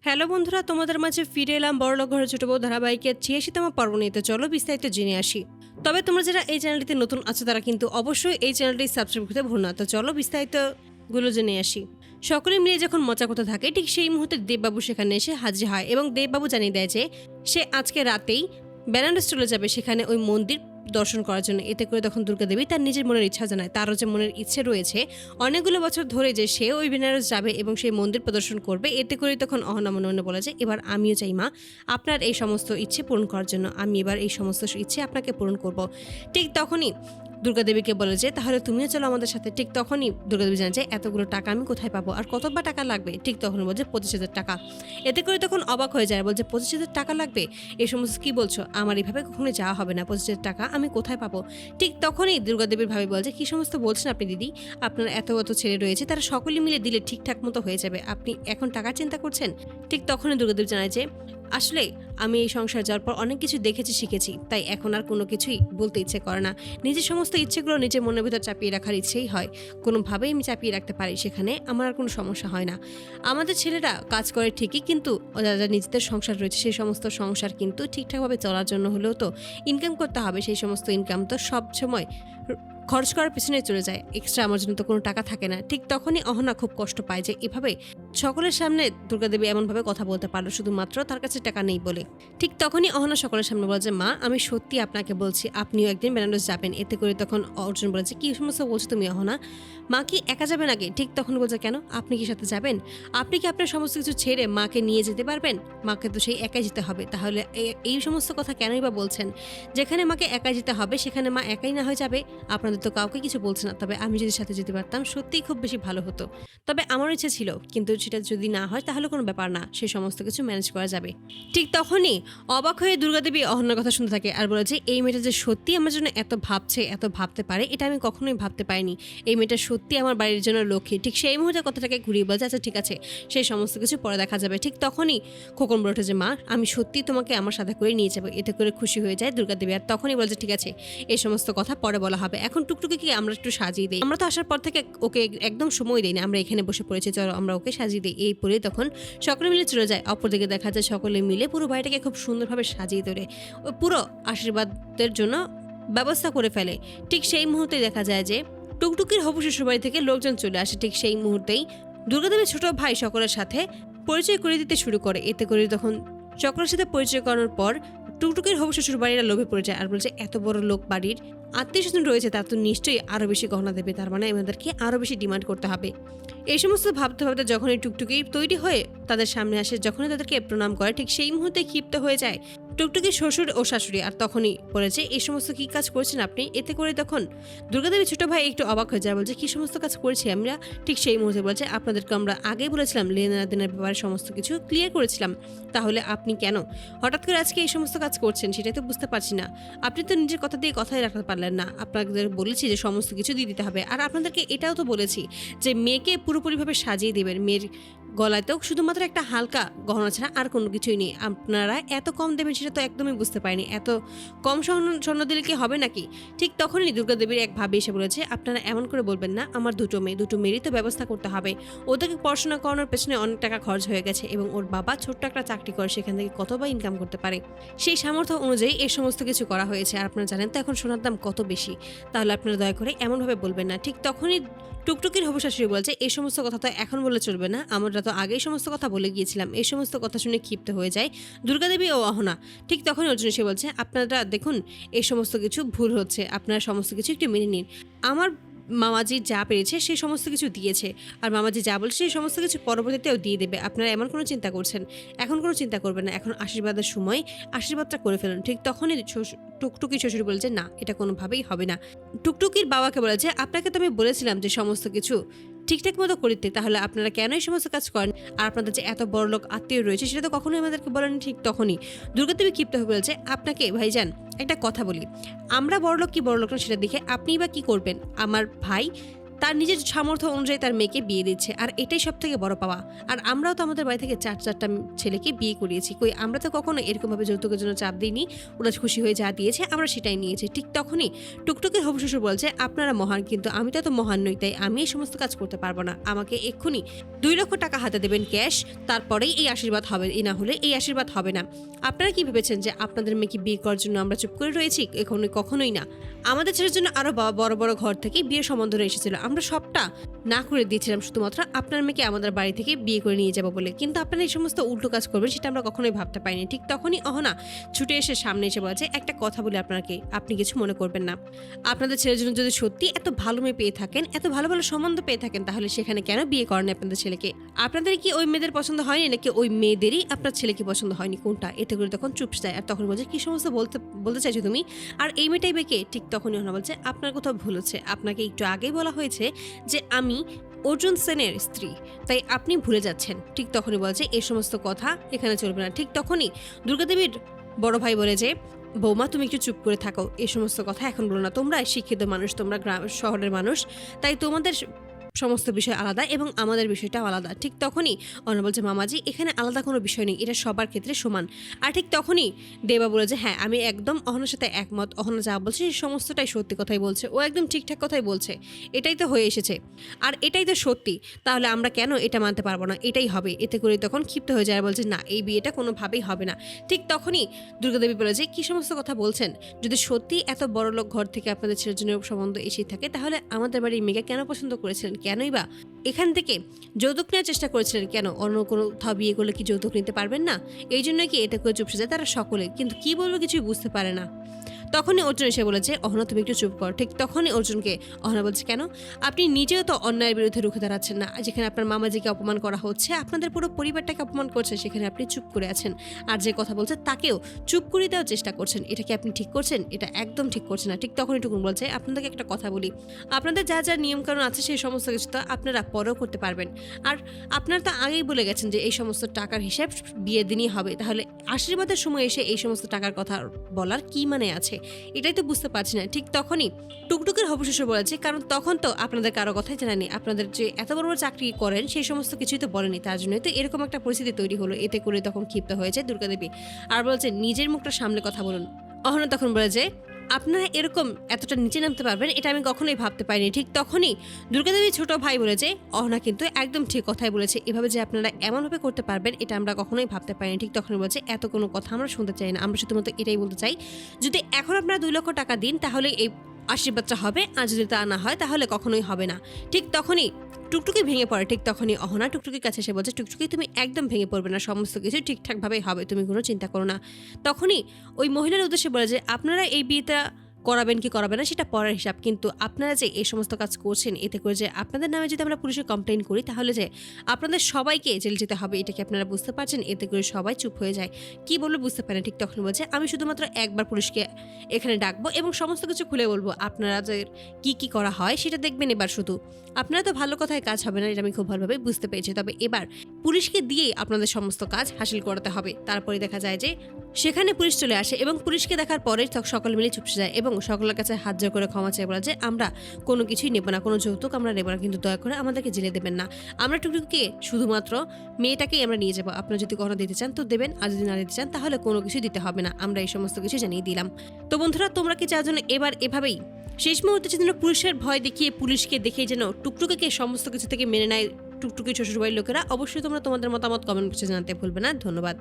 Hello বন্ধুরা, তোমাদের মাঝে ফিরে এলাম বড়লোক ঘরের ছোট বউ ধারাবাহিকের ৮৬তম পর্ব নিয়ে। তো চলো বিস্তারিত জেনে আসি। তবে তোমরা যারা এই চ্যানেলটিতে নতুন আছো তারা কিন্তু অবশ্যই এই চ্যানেলটি সাবস্ক্রাইব করতে ভুলো না। তো চলো বিস্তারিত গুলো জেনে আসি। সকলে মিলে যখন মজা করতে থাকে ঠিক সেই মুহূর্তে দেববাবু সেখানে এসে হাজির হয় এবং দেববাবু জানিয়ে দেয় যে সে আজকে রাতেই বেনারস চলে যাবে সেখানে ওই মন্দির দর্শন করার জন্য। এতে করে তখন দুর্গাদেবী তার নিজের মনের ইচ্ছা জানায়, তারও যে মনের ইচ্ছে রয়েছে অনেকগুলো বছর ধরে যে সে ওই বেনারস যাবে এবং সেই মন্দির প্রদর্শন করবে। এতে করে তখন অহনা মনে মনে বলে যে এবার আমিও চাই মা আপনার এই সমস্ত ইচ্ছে পূরণ করার জন্য, আমি এবার এই সমস্ত ইচ্ছে আপনাকে পূরণ করব। ঠিক তখনই দুর্গাদেবীকে বলে যে তাহলে তুমিও চলো আমাদের সাথে। ঠিক তখনই দুর্গাদেবী জানে যে এতগুলো টাকা আমি কোথায় পাবো, আর কত বা টাকা লাগবে। ঠিক তখন বলছে ২৫,০০০ টাকা। এতে করে তখন অবাক হয়ে যায়, বলছে ২৫,০০০ টাকা লাগবে, এই সমস্ত কি বলছো, আমার এইভাবে কখনো যাওয়া হবে না, ২৫,০০০ টাকা আমি কোথায় পাবো। ঠিক তখনই দুর্গাদেবীর ভাবি বলছে কি সমস্ত বলছেন আপনি দিদি, আপনার এত ছেলে রয়েছে, তারা সকলে মিলে দিলে ঠিকঠাক মতো হয়ে যাবে, আপনি এখন টাকার চিন্তা করছেন। ঠিক তখনই দুর্গাদেবী জানায় যে আসলে আমি এই সংসার যাওয়ার পর অনেক কিছু দেখেছি শিখেছি, তাই এখন আর কোনো কিছুই বলতে ইচ্ছে করে না। নিজের সমস্ত ইচ্ছেগুলো নিজের মনের ভিতর চাপিয়ে রাখার ইচ্ছেই হয়, কোনোভাবেই আমি চাপিয়ে রাখতে পারি, সেখানে আমার আর কোনো সমস্যা হয় না। আমাদের ছেলেরা কাজ করে ঠিকই, কিন্তু যারা নিজেদের সংসার রয়েছে সেই সমস্ত সংসার কিন্তু ঠিকঠাকভাবে চলার জন্য হলেও তো ইনকাম করতে হবে। সেই সমস্ত ইনকাম তো সব সময় খরচ করার পিছনে চলে যায়, এক্সট্রা আমার জন্য তো কোনো টাকা থাকে না। ঠিক তখনই অহনা খুব কষ্ট পায় যে এভাবে সকলের সামনে দুর্গাদেবী এমনভাবে কথা বলতে পারলো শুধুমাত্র তার কাছে টাকা নেই বলে। ঠিক তখনই অহনা সকলের সামনে বলে যে মা আমি সত্যি আপনাকে বলছি আপনিও একদিন বেনারস যাবেন। এতে করে তখন অর্জুন বলেছে কি সমস্ত বলছো তুমি অহনা, মা কি একা যাবেন আগে? ঠিক তখন বলছে কেন, আপনি কি সাথে যাবেন? আপনি কি আপনার সমস্ত কিছু ছেড়ে মাকে নিয়ে যেতে পারবেন? মাকে তো সেই একাই যেতে হবে, তাহলে এই সমস্ত কথা কেনই বা বলছেন? যেখানে মাকে একাই যেতে হবে সেখানে মা একাই না হয়ে যাবে, আপনাদের তো কাউকে কিছু বলছে না। তবে আমি যদি সাথে যেতে পারতাম সত্যিই খুব বেশি ভালো হতো। তবে আমার ইচ্ছে ছিল, কিন্তু সেটা যদি না হয় তাহলে কোনো ব্যাপার না, সে সমস্ত কিছু ম্যানেজ করা যাবে। ঠিক তখনই অবাক হয়ে দুর্গাদেবী অহনার কথা শুনতে থাকে আর বলে যে এই মেয়েটা যে সত্যি আমার জন্য এত ভাবছে, এত ভাবতে পারে, এটা আমি কখনোই ভাবতে পারিনি। এই মেয়েটা সত্যি আমার বাড়ির জন্য লক্ষ্মী। ঠিক সেই মুহূর্তে কথাটাকে ঘুরিয়ে বলছে আচ্ছা ঠিক আছে, সেই সমস্ত কিছু পরে দেখা যাবে। ঠিক তখনই খোকন বলে ওঠে যে মা আমি সত্যি তোমাকে আমার সাথে করে নিয়ে যাবো। এতে করে খুশি হয়ে যায় দুর্গাদেবী, আর তখনই বলছে ঠিক আছে এই সমস্ত কথা পরে বলা হবে, এখন টুকটুকি কি আমরা একটু সাজিয়ে দিই, আমরা তো আসার পর থেকে ওকে একদম সময় দিই না, আমরা এখানে বসে পড়েছি, চলো আমরা ওকে সাজিয়ে দিই। এই পরে তখন সকলে মিলে চলে যায়। অপরদিকে দেখা যায় সকলে মিলে পুরো বাড়িটাকে খুব সুন্দরভাবে সাজিয়ে তোলে, ও পুরো আশীর্বাদের জন্য ব্যবস্থা করে ফেলে। ঠিক সেই মুহূর্তেই দেখা যায় যে টুকটুকির হবু শ্বশুরবাড়ি থেকে লোকজন চলে আসে। ঠিক সেই মুহূর্তেই দুর্গাদেবীর ছোট ভাই সকলের সাথে পরিচয় করে দিতে শুরু করে। এতে করে তখন সকলের সাথে পরিচয় করানোর পর টুকটুকির হবু শ্বশুর বাড়িরা লোভে পড়ে যায় আর বলছে এত বড় লোক বাড়ির আত্মীয় স্বজন রয়েছে, তার তো নিশ্চয়ই আরও বেশি গহনা দেবে, তার মানে আমাদেরকে আরও বেশি ডিমান্ড করতে হবে। এই সমস্ত ভাবতে ভাবতে যখনই টুকটুকি তৈরি হয়ে তাদের সামনে আসে, যখনই তাদেরকে প্রণাম করে, ঠিক সেই মুহূর্তে ক্ষিপ্ত হয়ে যায় টুকটুকির শ্বশুর ও শাশুড়ি। আর তখনই বলেছে এই সমস্ত কি কাজ করছেন আপনি? এতে করে তখন দুর্গাদেবী ছোট ভাই একটু অবাক হয়ে যায়, বলছে কি সমস্ত কাজ করেছি আমরা? ঠিক সেই মুহূর্তে বলছে আপনাদেরকে আমরা আগেই বলেছিলাম লেনাদেনের ব্যাপারে সমস্ত কিছু ক্লিয়ার করেছিলাম, তাহলে আপনি কেন হঠাৎ করে আজকে এই সমস্ত কাজ করছেন সেটাই তো বুঝতে পারছি না। আপনি তো নিজের কথা দিয়ে কথাই রাখতে পারলেন না, আপনাদের বলেছি যে সমস্ত কিছু দিয়ে দিতে হবে, আর আপনাদেরকে এটাও তো বলেছি যে মেয়েকে পুরোপুরিভাবে সাজিয়ে দেবেন, মেয়ের গলাতেও শুধুমাত্র একটা হালকা গহনা ছাড়া আর কোনো কিছুই নেই। আপনারা এত কম দেবেন সেটা তো একদমই বুঝতে পারিনি, এত কম স্বর্ণ দিলে কি হবে নাকি? ঠিক তখনই দুর্গাদেবীর এক ভাবি এসে বলেছে আপনারা এমন করে বলবেন না, আমার দুটো মেয়েরই তো ব্যবস্থা করতে হবে, ওদেরকে পড়াশোনা করানোর পেছনে অনেক টাকা খরচ হয়ে গেছে এবং ওর বাবা ছোট্ট একটা চাকরি করে, সেখান থেকে কত বা ইনকাম করতে পারে, সেই সামর্থ্য অনুযায়ী এই সমস্ত কিছু করা হয়েছে। আর আপনারা জানেন তো এখন সোনার দাম কত বেশি, তাহলে আপনারা দয়া করে এমনভাবে বলবেন না। ঠিক তখনই টুকটুকির হবু শাশুড়ি বলছে এই সমস্ত কথা তো এখন বলে চলবে না, আমরা তো আগেই সমস্ত কথা বলে গিয়েছিলাম। এই সমস্ত কথা শুনে ক্ষিপ্ত হয়ে যায় দুর্গাদেবী ও অহনা। ঠিক তখনই অর্জুন এসে বলছে আপনারা দেখুন এই সমস্ত কিছু ভুল হচ্ছে, আপনারা সমস্ত কিছু একটু মেনে নিন। আমার মামাজি যা পেরেছে সেই সমস্ত কিছু দিয়েছে, আর মামাজি যা বলছে সেই সমস্ত কিছু পরবর্তীতেও দিয়ে দেবে। আপনারা এমন কোনো চিন্তা করছেন, এখন কোনো চিন্তা করবেন না, এখন আশীর্বাদের সময় আশীর্বাদটা করে ফেলুন। ঠিক তখনই টুকটুকি শ্বশুর বলছে না এটা কোনোভাবেই হবে না। টুকটুকির বাবাকে বলেছে আপনাকে তো আমি বলেছিলাম যে সমস্ত কিছু ঠিকঠাক মতো করিতে, তাহলে আপনারা কেন এই সমস্ত কাজ করেন? আর আপনাদের যে এত বড় লোক আত্মীয় রয়েছে সেটা তো কখনোই আমাদেরকে বলেনি। ঠিক তখনই দুর্গাদেবী ক্ষিপ্ত হয়ে বলছে আপনাকে ভাইজান একটা কথা বলি, আমরা বড়লোক কি বড়লোক না সেটা দেখে আপনিই বা কি করবেন? আমার ভাই তার নিজের সামর্থ্য অনুযায়ী তার মেয়েকে বিয়ে দিচ্ছে, আর এটাই সব থেকে বড় পাওয়া। আর আমরাও তো আমাদের বাড়ি থেকে চারটা ছেলেকে বিয়ে করিয়েছি, কই আমরা তো কখনো এরকমভাবে যৌতুকের জন্য চাপ দিইনি। ওরা খুশি হয়ে যা দিয়েছে আমরা সেটাই নিয়েছি। ঠিক তখনই টুকটুকের হবু শ্বশুর বলছে, আপনারা মহান, কিন্তু আমি তো এত মহান নই, তাই আমি এই সমস্ত কাজ করতে পারবো না। আমাকে এক্ষুনি 2 লক্ষ টাকা হাতে দেবেন ক্যাশ, তারপরেই এই আশীর্বাদ হবে, এই না হলে এই আশীর্বাদ হবে না। আপনারা কি ভেবেছেন যে আপনাদের মেয়েকে বিয়ে করার জন্য আমরা চুপ করে রয়েছি? কখনোই না। আমাদের ছেলের জন্য আরো বড় বড় ঘর থেকে বিয়ে সম্বন্ধ এসেছিল, আমরা সবটা না করে দিয়েছিলাম শুধুমাত্র আপনার মেয়েকে আমাদের বাড়ি থেকে বিয়ে করে নিয়ে যাবো বলে। কিন্তু আপনারা এই সমস্ত উল্টো কাজ করবেন সেটা আমরা কখনোই ভাবতে পারিনি। ঠিক তখনই অহনা ছুটে এসে সামনে এসে বলেছে, একটা কথা বলে আপনাকে, আপনি কিছু মনে করবেন না। আপনাদের ছেলের জন্য যদি সত্যি এত ভালো মেয়ে পেয়ে থাকেন, এত ভালো ভালো সম্বন্ধ পেয়ে থাকেন, তাহলে সেখানে কেন বিয়ে করেন আপনাদের ছেলেকে? আপনাদের কি ওই মেয়েদের পছন্দ হয়নি, নাকি ওই মেয়েদেরই আপনার ছেলেকে পছন্দ হয়নি, কোনটা? এতে করে তখন চুপ যায়। আর তখন বলছে, কি সমস্ত বলতে চাইছো তুমি? আর এই মেয়েটাই বেঁকে? ঠিক তখনই অহনা বলছে, আপনার কোথাও ভুল হচ্ছে। আপনাকে একটু আগেই বলা হয়েছে যে আমি অর্জুন সেনের স্ত্রী, তাই আপনি ভুলে যাচ্ছেন। ঠিক তখনই বলছে, এই সমস্ত কথা এখানে চলবে না। ঠিক তখনই দুর্গাদেবীর বড় ভাই বলে যে, বৌমা তুমি একটু চুপ করে থাকো, এই সমস্ত কথা এখন বলো না। তোমরা শিক্ষিত মানুষ, তোমরা গ্রাম শহরের মানুষ, তাই তোমাদের সমস্ত বিষয় আলাদা এবং আমাদের বিষয়টাও আলাদা। ঠিক তখনই অহনা বলছে, মামাজি এখানে আলাদা কোনো বিষয় নেই, এটা সবার ক্ষেত্রে সমান। আর ঠিক তখনই দেবা বলে যে, হ্যাঁ আমি একদম অহনার সাথে একমত। অহনা যা বলছে সে সমস্তটাই সত্যি কথাই বলছে, ও একদম ঠিকঠাক কথাই বলছে। এটাই তো হয়ে এসেছে আর এটাই তো সত্যি, তাহলে আমরা কেন এটা মানতে পারবো না? এটাই হবে। এতে করে তখন ক্ষিপ্ত হয়ে যায় আর বলছে, না এই বিয়েটা কোনোভাবেই হবে না। ঠিক তখনই দুর্গাদেবী বলে যে, কি সমস্ত কথা বলছেন? যদি সত্যি এত বড় লোক ঘর থেকে আপনাদের ছেলের জন্য সম্বন্ধ এসেই থাকে, তাহলে আমাদের বাড়ির মেয়েকে কেন পছন্দ করেছিলেন? কেনই বা এখান থেকে যৌতুক নেওয়ার চেষ্টা করেছিলেন? কেন অন্য কোথাও বিয়ে করলে কি যৌতুক নিতে পারবেন না? এই জন্য কি এতে করে চুপসে যায় তারা সকলে, কিন্তু কি বলবো কিছুই বুঝতে পারে না। তখনই অর্জুন এসে বলেছে, অহনা তুমি একটু চুপ কর। ঠিক তখনই অর্জুনকে অহনা বলছে, কেন? আপনি নিজেও তো অন্যায়ের বিরুদ্ধে রুখে দাঁড়াচ্ছেন না। যেখানে আপনার মামাজিকে অপমান করা হচ্ছে, আপনাদের পুরো পরিবারটাকে অপমান করছে, সেখানে আপনি চুপ করে আছেন। আর যে কথা বলছে তাকেও চুপ করে দেওয়ার চেষ্টা করছেন। এটা কি আপনি ঠিক করছেন? এটা একদম ঠিক করছেন না। ঠিক তখনই টুকুন বলছে, আপনাদেরকে একটা কথা বলি, আপনাদের যা যা নিয়মকানুন আছে সেই সমস্ত কিছু তো আপনারা পরেও করতে পারবেন। আর আপনারা তো আগেই বলে গেছেন যে এই সমস্ত টাকার হিসাব বিয়ের দিনই হবে, তাহলে আশীর্বাদের সময় এসে এই সমস্ত টাকার কথা বলার কি মানে আছে? এটাই তো বুঝতে পারছি না। ঠিক তখনই টুকটুকের হবু শ্বশুর বলেছে, কারণ তখন তো আপনাদের কারো কথাই জানানি, আপনাদের যে এত বড় বড় চাকরি করেন সেই সমস্ত কিছুই তো বলেনি, তার জন্যই তো এরকম একটা পরিস্থিতি তৈরি হলো। এতে করে তখন ক্ষিপ্ত হয়েছে দুর্গাদেবী আর বলছে, নিজের মুখটা সামলে কথা বলুন। অহনা তখন বলে যে, আপনারা এরকম এতটা নিচে নামতে পারবেন এটা আমি কখনোই ভাবতে পারিনি। ঠিক তখনই দুর্গাদেবীর ছোট ভাই বলেছে, অহনা কিন্তু একদম ঠিক কথাই বলেছে, এভাবে যে আপনারা এমনভাবে করতে পারবেন এটা আমরা কখনোই ভাবতে পারিনি। ঠিক তখনই বলছে, এত কোনো কথা আমরা শুনতে চাই না, আমরা শুধুমাত্র এটাই বলতে চাই, যদি এখন আপনারা 2 লক্ষ টাকা দিন তাহলে এই আশীর্বাদটা হবে, আর যদি তা না হয় তাহলে কখনোই হবে না। ঠিক তখনই টুকটুকি ভেঙে পড়ে। ঠিক তখনই অহনা টুকটুকির কাছে এসে বলছে, টুকটুকি তুমি একদম ভেঙে পড়বে না, সমস্ত কিছু ঠিকঠাকভাবেই হবে, তুমি কোনো চিন্তা করো না। তখনই ওই মহিলার উদ্দেশ্যে বলে যে, আপনারা এই বিয়েটা করাবেন কি করাবেন না সেটা পরের হিসাব, কিন্তু আপনারা যে এই সমস্ত কাজ করছেন এতে করে যে আপনাদের নামে যদি আমরা পুলিশে কমপ্লেন করি তাহলে যে আপনাদের সবাইকে জেল যেতে হবে, এটা কি আপনারা বুঝতে পারছেন? এতে করে সবাই চুপ হয়ে যায়, কি বলবো বুঝতে পারেন। ঠিক তখন বলছে, আমি শুধুমাত্র একবার পুলিশকে এখানে ডাকবো এবং সমস্ত কিছু খুলে বলবো, আপনারা যে কি করা হয় সেটা দেখবেন। এবার শুধু আপনারা তো ভালো কথায় কাজ হবে না, এটা আমি খুব ভালোভাবে বুঝতে পেরেছি, তবে এবার পুলিশকে দিয়েই আপনাদের সমস্ত কাজ হাসিল করাতে হবে। তারপরে দেখা যায় যে সেখানে পুলিশ চলে আসে এবং পুলিশকে দেখার পরে সকলে মিলে চুপসে যায় এবং সকলের কাছে হাত জোড় করে ক্ষমা চেয়ে বলা যে, আমরা কোনো কিছুই নেব না, কোনো যৌতুক আমরা নেব না, কিন্তু দয়া করে আমাদেরকে জেলে দেবেন না। আমরা টুকটুকিকে শুধুমাত্র মেয়েটাকেই আমরা নিয়ে যাবো, আপনারা যদি কখনো দিতে চান তো দেবেন, আর যদি না দিতে চান তাহলে কোনো কিছু দিতে হবে না, আমরা এই সমস্ত কিছু জানিয়ে দিলাম। তো বন্ধুরা, তোমরা কি চাও যেন এবার এভাবেই শেষ মুহূর্তে যেন পুলিশের ভয় দেখিয়ে, পুলিশকে দেখে যেন টুকটুকিকে সমস্ত কিছু থেকে মেনে নেয় টুকটুকি শ্বশুরবাড়ির লোকেরা? অবশ্যই তোমরা তোমাদের মতামত কমেন্ট বক্সে জানাতে ভুলবে না। ধন্যবাদ।